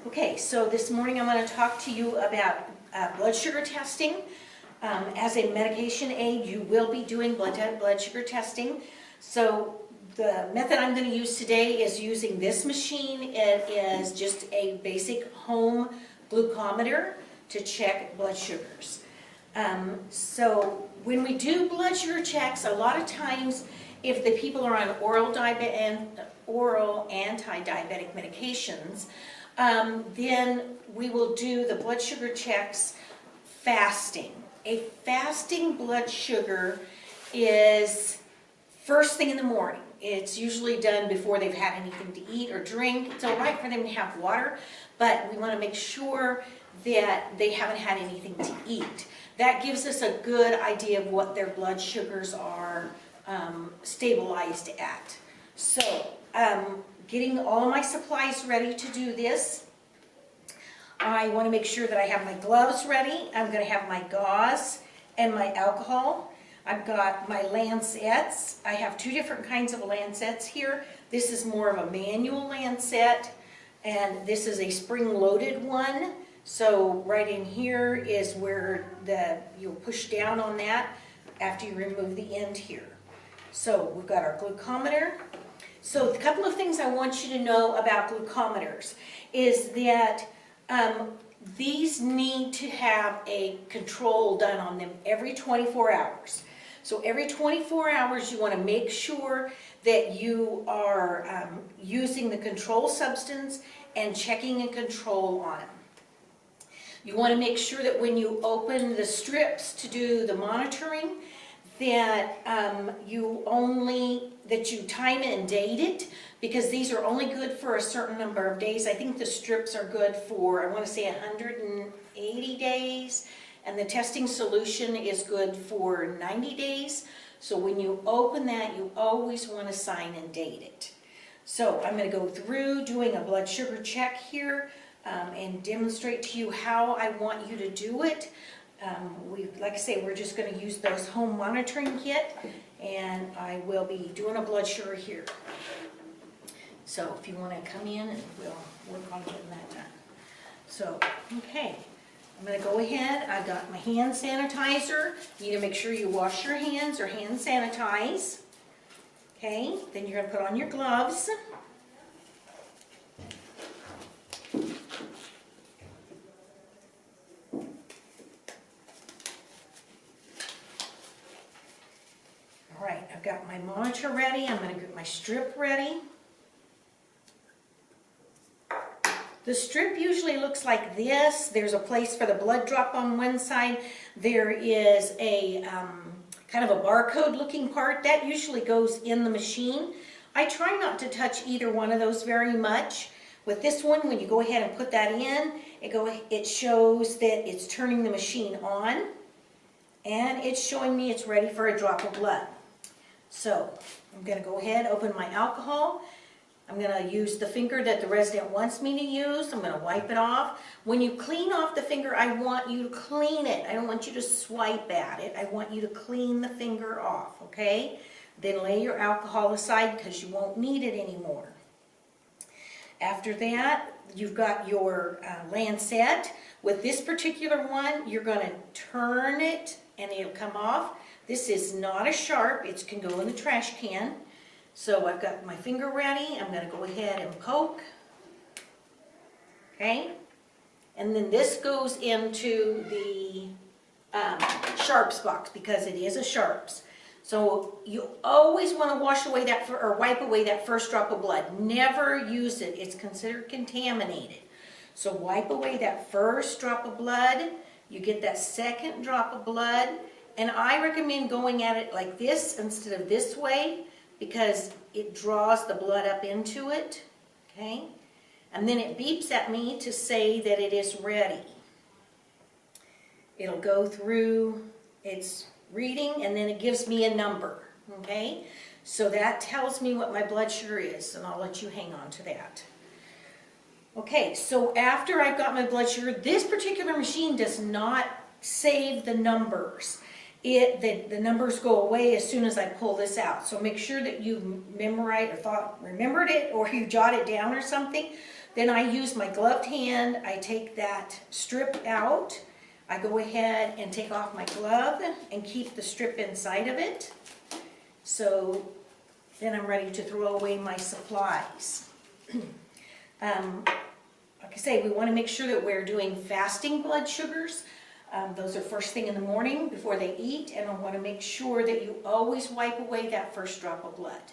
Okay, so this morning I'm going to talk to you about blood sugar testing. As a medication aid, you will be doing blood sugar testing. So the method I'm going to use today is using this machine. It is just a basic home glucometer to check blood sugars. So when we do blood sugar checks, a lot of times if the people are on oral anti-diabetic medications, then we will do the blood sugar checks fasting. A fasting blood sugar is first thing in the morning. It's usually done before they've had anything to eat or drink. It's all right for them to have water, but we want to make sure that they haven't had anything to eat. That gives us a good idea of what their blood sugars are stabilized at. So, getting all of my supplies ready to do this. I want to make sure that I have my gloves ready. I'm going to have my gauze and my alcohol. I've got my lancets. I have two different kinds of lancets here. This is more of a manual lancet, and this is a spring-loaded one. So right in here is where you'll push down on that after you remove the end here. So we've got our glucometer. So a couple of things I want you to know about glucometers is that these need to have a control done on them every 24 hours. So every 24 hours you want to make sure that you are using the control substance and checking a control on them. You want to make sure that when you open the strips to do the monitoring that you time it and date it, because these are only good for a certain number of days. I think the strips are good for, I want to say 180 days, and the testing solution is good for 90 days. So when you open that, you always want to sign and date it. So I'm going to go through doing a blood sugar check here and demonstrate to you how I want you to do it. Like I say, we're just going to use those home monitoring kit, and I will be doing a blood sugar here. So if you want to come in, and we'll work on getting that done. So, okay, I'm going to go ahead. I've got my hand sanitizer. You need to make sure you wash your hands or hand sanitize. Okay, then you're going to put on your gloves. All right, I've got my monitor ready. I'm going to get my strip ready. The strip usually looks like this. There's a place for the blood drop on one side. There is a kind of a barcode looking part. That usually goes in the machine. I try not to touch either one of those very much. With this one, when you go ahead and put that in, it shows that it's turning the machine on, and it's showing me it's ready for a drop of blood. So I'm going to go ahead, open my alcohol. I'm going to use the finger that the resident wants me to use. I'm going to wipe it off. When you clean off the finger, I want you to clean it. I don't want you to swipe at it. I want you to clean the finger off, okay? Then lay your alcohol aside because you won't need it anymore. After that, you've got your lancet. With this particular one, you're going to turn it and it'll come off. This is not a sharp. It can go in the trash can. So I've got my finger ready. I'm going to go ahead and poke. Okay? And then this goes into the sharps box because it is a sharps. So you always want to wash away that or wipe away that first drop of blood. Never use it. It's considered contaminated. So wipe away that first drop of blood. You get that second drop of blood. And I recommend going at it like this instead of this way, because it draws the blood up into it, okay? And then it beeps at me to say that it is ready. It'll go through its reading, and then it gives me a number, okay? So that tells me what my blood sugar is, and I'll let you hang on to that. Okay, so after I've got my blood sugar, this particular machine does not save the numbers. the numbers go away as soon as I pull this out. So make sure that you remembered it, or you jot it down or something. Then I use my gloved hand, I take that strip out, I go ahead and take off my glove and keep the strip inside of it. So then I'm ready to throw away my supplies. Like I say, we want to make sure that we're doing fasting blood sugars. Those are first thing in the morning before they eat, and I want to make sure that you always wipe away that first drop of blood.